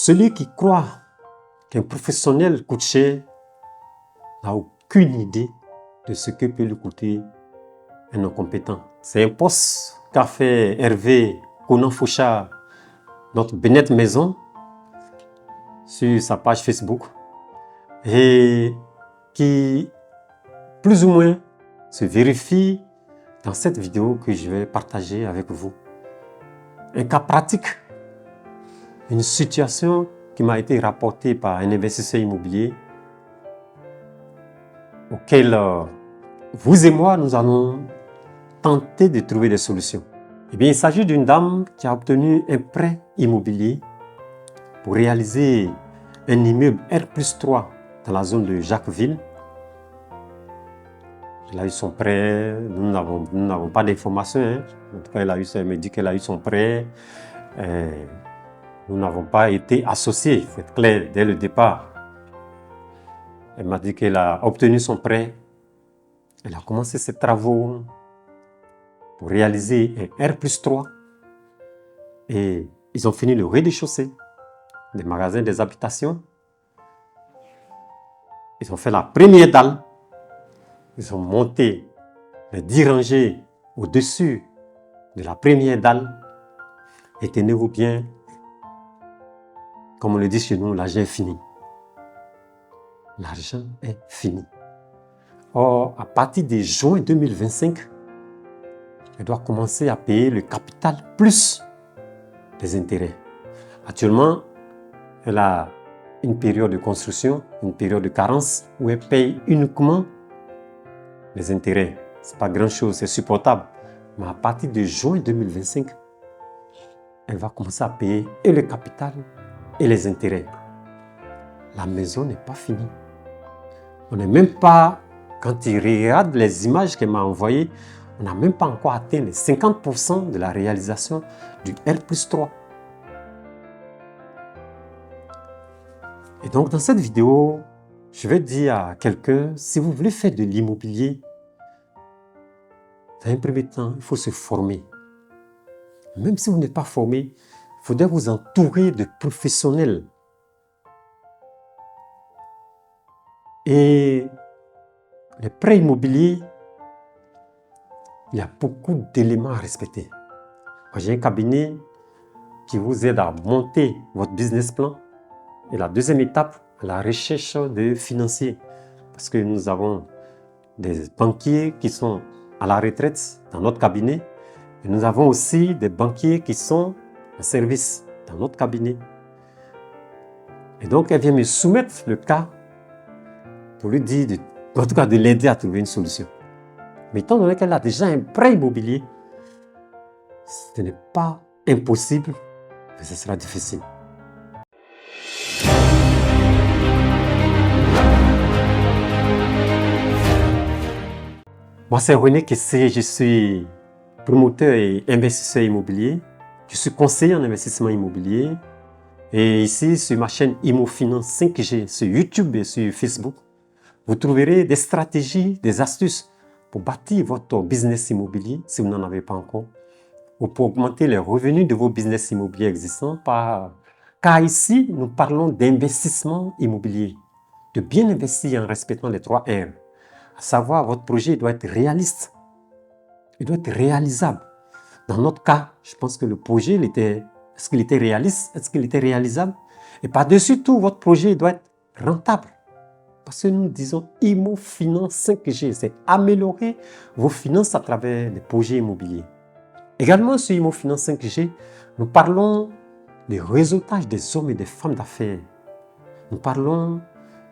Celui qui croit qu'un professionnel coûte cher n'a aucune idée de ce que peut lui coûter un incompétent. C'est un post qu'a fait Hervé Conan-Fouchard, notre Bennett Maison, sur sa page Facebook, et qui, plus ou moins, se vérifie dans cette vidéo que je vais partager avec vous. Un cas pratique, une situation qui m'a été rapportée par un investisseur immobilier auquel vous et moi, nous allons tenter de trouver des solutions. Eh bien, il s'agit d'une dame qui a obtenu un prêt immobilier pour réaliser un immeuble R+3 dans la zone de Jacquesville. Elle a eu son prêt, nous n'avons pas d'informations. Hein. En tout cas, elle me dit qu'elle a eu son prêt. Nous n'avons pas été associés, il faut être clair, dès le départ. Elle m'a dit qu'elle a obtenu son prêt. Elle a commencé ses travaux pour réaliser un R+3. Et ils ont fini le rez-de-chaussée des magasins, des habitations. Ils ont fait la première dalle. Ils ont monté les 10 rangées au-dessus de la première dalle. Et tenez-vous bien, comme on le dit chez nous, l'argent est fini. L'argent est fini. Or, à partir de juin 2025, elle doit commencer à payer le capital plus les intérêts. Actuellement, elle a une période de construction, une période de carence où elle paye uniquement les intérêts. Ce n'est pas grand-chose, c'est supportable. Mais à partir de juin 2025, elle va commencer à payer et le capital et les intérêts. La maison n'est pas finie. On n'est même pas, quand il regarde les images qu'elle m'a envoyées, on n'a même pas encore atteint les 50% de la réalisation du R+3. Et donc, dans cette vidéo, je vais dire à quelqu'un, si vous voulez faire de l'immobilier, dans un premier temps, il faut se former. Même si vous n'êtes pas formé, il faudrait vous entourer de professionnels. Et les prêts immobiliers, il y a beaucoup d'éléments à respecter. Moi, j'ai un cabinet qui vous aide à monter votre business plan. Et la deuxième étape, la recherche de financiers. Parce que nous avons des banquiers qui sont à la retraite dans notre cabinet. Et nous avons aussi des banquiers qui sont en service dans notre cabinet. Et donc, elle vient me soumettre le cas pour lui dire, en tout cas, de l'aider à trouver une solution. Mais étant donné qu'elle a déjà un prêt immobilier, ce n'est pas impossible, mais ce sera difficile. Moi, c'est René Kessé, je suis promoteur et investisseur immobilier. Je suis conseiller en investissement immobilier. Et ici, sur ma chaîne ImmoFinance 5G, sur YouTube et sur Facebook, vous trouverez des stratégies, des astuces pour bâtir votre business immobilier, si vous n'en avez pas encore, ou pour augmenter les revenus de vos business immobiliers existants. Car ici, nous parlons d'investissement immobilier, de bien investir en respectant les 3 R. À savoir, votre projet doit être réaliste, il doit être réalisable. Dans notre cas, je pense que le projet, est-ce qu'il était réaliste? Est-ce qu'il était réalisable? Et par-dessus tout, votre projet doit être rentable. Parce que nous disons ImmoFinance 5G, c'est améliorer vos finances à travers des projets immobiliers. Également sur ImmoFinance 5G, nous parlons du réseautage des hommes et des femmes d'affaires. Nous parlons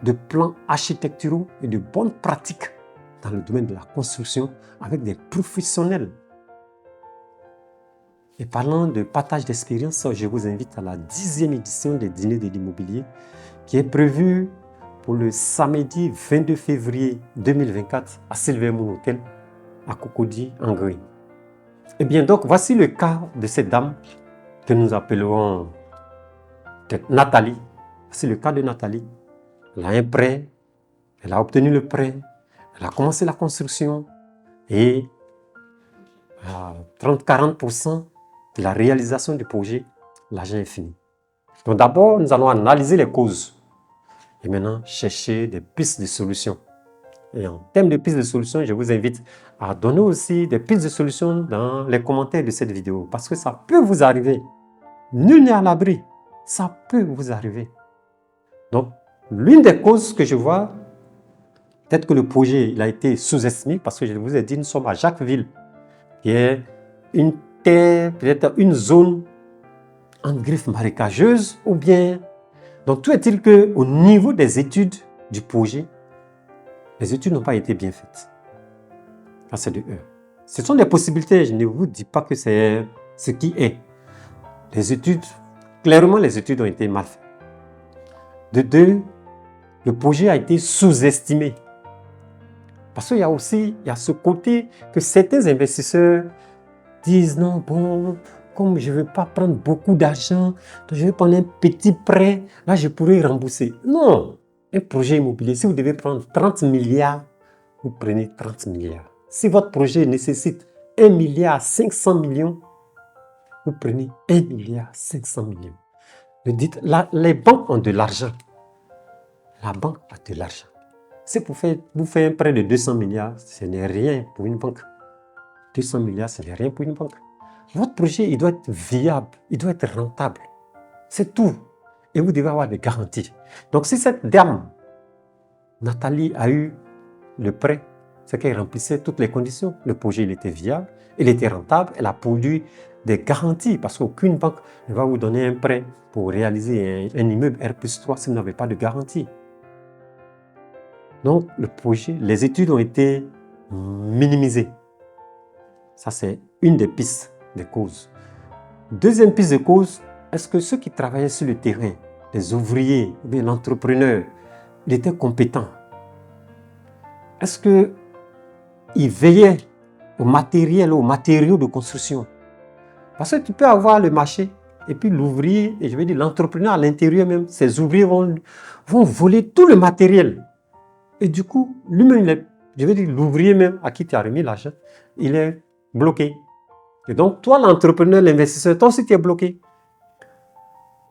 de plans architecturaux et de bonnes pratiques dans le domaine de la construction avec des professionnels. Et parlant de partage d'expérience, je vous invite à la 10e édition des Dîners de l'immobilier qui est prévue pour le samedi 22 février 2024 à Silvermoon Hotel à Cocody, en Green. Eh bien donc, voici le cas de cette dame que nous appellerons peut-être Nathalie. Voici le cas de Nathalie. Elle a un prêt, elle a obtenu le prêt, elle a commencé la construction et à 30-40% de la réalisation du projet, l'argent est fini. Donc d'abord, nous allons analyser les causes et maintenant chercher des pistes de solutions. Et en termes de pistes de solutions, je vous invite à donner aussi des pistes de solutions dans les commentaires de cette vidéo parce que ça peut vous arriver. Nul n'est à l'abri. Ça peut vous arriver. Donc, l'une des causes que je vois, peut-être que le projet il a été sous-estimé parce que je vous ai dit, nous sommes à Jacquesville, qui est une terre, peut-être une zone en griffe marécageuse ou bien... Donc, tout est-il qu'au niveau des études du projet, les études n'ont pas été bien faites. Ça, c'est de 1. Ce sont des possibilités, je ne vous dis pas que c'est ce qui est. Les études, clairement, les études ont été mal faites. De 2, le projet a été sous-estimé. Parce qu'il y a aussi ce côté que certains investisseurs disent non, bon, comme je ne veux pas prendre beaucoup d'argent, je vais prendre un petit prêt, là je pourrais rembourser. Non, un projet immobilier, si vous devez prendre 30 milliards, vous prenez 30 milliards. Si votre projet nécessite 1 milliard 500 millions, vous prenez 1 milliard 500 millions. Vous dites, là, les banques ont de l'argent. La banque a de l'argent. Si vous faites un prêt de 200 milliards, ce n'est rien pour une banque. 200 milliards, ce n'est rien pour une banque. Votre projet, il doit être viable, il doit être rentable. C'est tout. Et vous devez avoir des garanties. Donc, si cette dame, Nathalie, a eu le prêt, c'est qu'elle remplissait toutes les conditions. Le projet, il était viable, il était rentable, elle a produit des garanties parce qu'aucune banque ne va vous donner un prêt pour réaliser un immeuble R+3 si vous n'avez pas de garantie. Donc, le projet, les études ont été minimisées. Ça, c'est une des pistes des causes. Deuxième piste de cause, est-ce que ceux qui travaillaient sur le terrain, les ouvriers, l'entrepreneur, il était compétent? Est-ce qu'il veillait au matériel, aux matériaux de construction? Parce que tu peux avoir le marché et puis l'ouvrier, et je vais dire l'entrepreneur à l'intérieur même, ces ouvriers vont voler tout le matériel. Et du coup, lui-même, je vais dire l'ouvrier même à qui tu as remis l'argent, il est bloqué. Et donc, toi, l'entrepreneur, l'investisseur, toi aussi, tu es bloqué.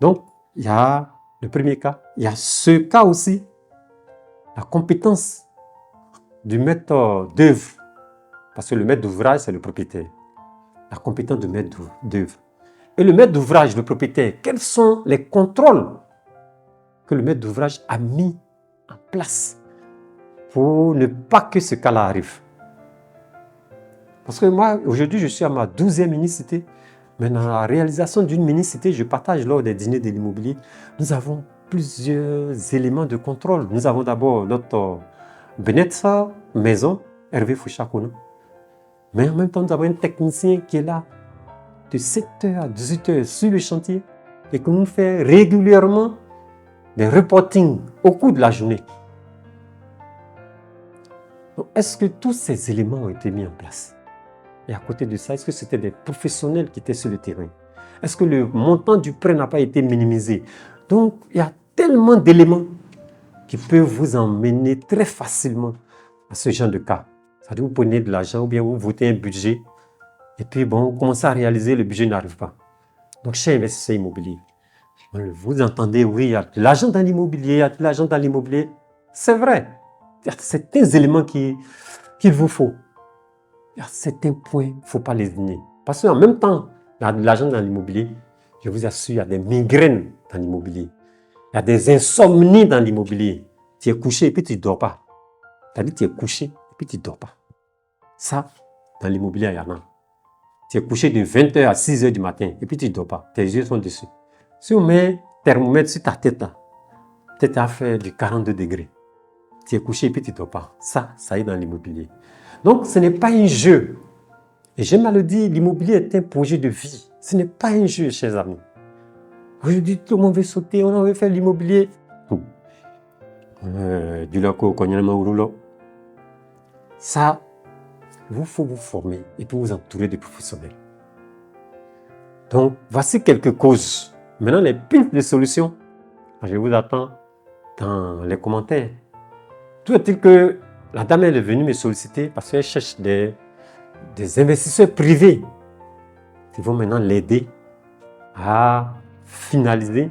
Donc, il y a le premier cas. Il y a ce cas aussi, la compétence du maître d'œuvre. Parce que le maître d'ouvrage, c'est le propriétaire. La compétence du maître d'œuvre. Et le maître d'ouvrage, le propriétaire, quels sont les contrôles que le maître d'ouvrage a mis en place pour ne pas que ce cas-là arrive? Parce que moi, aujourd'hui, je suis à ma 12e mini-cité. Mais dans la réalisation d'une mini-cité, je partage lors des dîners de l'immobilier, nous avons plusieurs éléments de contrôle. Nous avons d'abord notre Benetsa maison, Hervé Fouchakouna. Mais en même temps, nous avons un technicien qui est là de 7h à 18h sur le chantier et qui nous fait régulièrement des reportings au cours de la journée. Est-ce que tous ces éléments ont été mis en place? Et à côté de ça, est-ce que c'était des professionnels qui étaient sur le terrain? Est-ce que le montant du prêt n'a pas été minimisé? Donc, il y a tellement d'éléments qui peuvent vous emmener très facilement à ce genre de cas. C'est-à-dire vous prenez de l'argent ou bien vous votez un budget et puis bon, vous commencez à réaliser, le budget n'arrive pas. Donc, chez investisseur immobilier, vous entendez, oui, il y a de l'argent dans l'immobilier, il y a de l'argent dans l'immobilier. C'est vrai. Il y a certains éléments qu'il vous faut. Il y a certains points, il ne faut pas les ignorer. Parce qu'en même temps, il y a de l'argent dans l'immobilier. Je vous assure, il y a des migraines dans l'immobilier. Il y a des insomnies dans l'immobilier. Tu es couché et puis tu ne dors pas. C'est-à-dire que tu es couché et puis tu ne dors pas. Ça, dans l'immobilier, il y en a. Tu es couché de 20h à 6h du matin et puis tu ne dors pas. Tes yeux sont dessus. Si on met un thermomètre sur ta tête, peut-être à faire du 42 degrés. Tu es couché et puis tu ne dors pas. Ça est dans l'immobilier. Donc, ce n'est pas un jeu. Et j'aime à le dire, l'immobilier est un projet de vie. Ce n'est pas un jeu, chers amis. Aujourd'hui, tout le monde veut sauter, on veut faire l'immobilier. Ça, il faut vous former et puis vous entourer de professionnels. Donc, voici quelques causes. Maintenant, les pistes de solutions, je vous attends dans les commentaires. Tout est-il que la dame est venue me solliciter parce qu'elle cherche des investisseurs privés qui vont maintenant l'aider à finaliser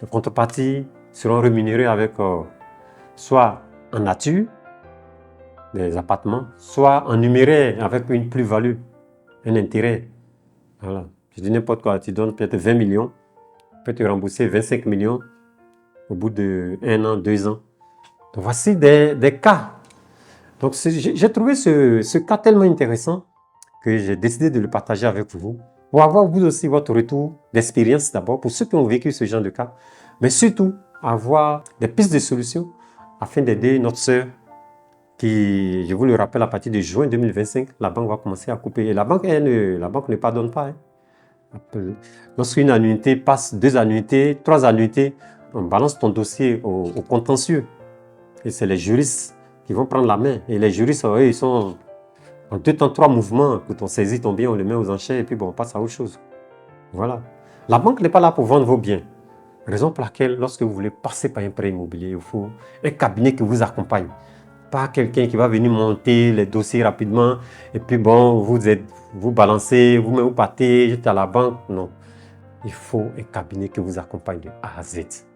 Les contreparties seront rémunérées avec soit en nature, des appartements, soit en numéraire avec une plus-value, un intérêt. Voilà. Je dis n'importe quoi, tu donnes peut-être 20 millions, peut te rembourser 25 millions au bout de 1 an, 2 ans. Donc voici des cas. Donc j'ai trouvé ce cas tellement intéressant que j'ai décidé de le partager avec vous pour avoir vous aussi votre retour d'expérience d'abord pour ceux qui ont vécu ce genre de cas, mais surtout avoir des pistes de solutions afin d'aider notre sœur qui, je vous le rappelle, à partir de juin 2025, la banque va commencer à couper. Et la banque ne pardonne pas. Lorsqu'une annuité passe 2 annuités, 3 annuités, on balance ton dossier au contentieux. Et c'est les juristes qui vont prendre la main. Et les juristes, eux, ils sont en 2 temps, 3 mouvements. Quand on saisit ton bien, on le met aux enchères et puis bon, on passe à autre chose. Voilà. La banque n'est pas là pour vendre vos biens. Raison pour laquelle, lorsque vous voulez passer par un prêt immobilier, il faut un cabinet qui vous accompagne. Pas quelqu'un qui va venir monter les dossiers rapidement et puis bon, vous balancez, vous partez, j'étais à la banque. Non. Il faut un cabinet qui vous accompagne de A à Z.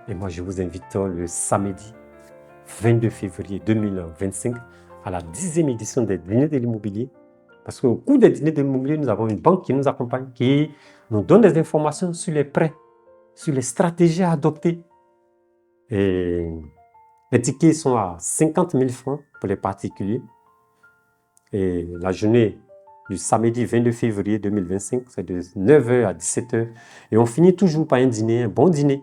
Et moi, je vous invite le samedi 22 février 2025 à la 10e édition des dîners de l'immobilier. Parce qu'au cours des dîners de l'immobilier, nous avons une banque qui nous accompagne, qui nous donne des informations sur les prêts, sur les stratégies à adopter. Et les tickets sont à 50 000 francs pour les particuliers. Et la journée du samedi 22 février 2025, c'est de 9h à 17h. Et on finit toujours par un dîner, un bon dîner.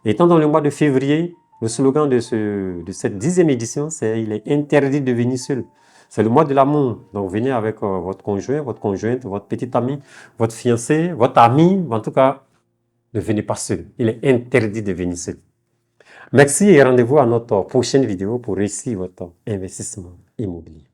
Et étant dans le mois de février, le slogan de cette 10e édition, c'est « Il est interdit de venir seul ». C'est le mois de l'amour. Donc venez avec votre conjoint, votre conjointe, votre petit ami, votre fiancé, votre ami. En tout cas, ne venez pas seul. Il est interdit de venir seul. Merci et rendez-vous à notre prochaine vidéo pour réussir votre investissement immobilier.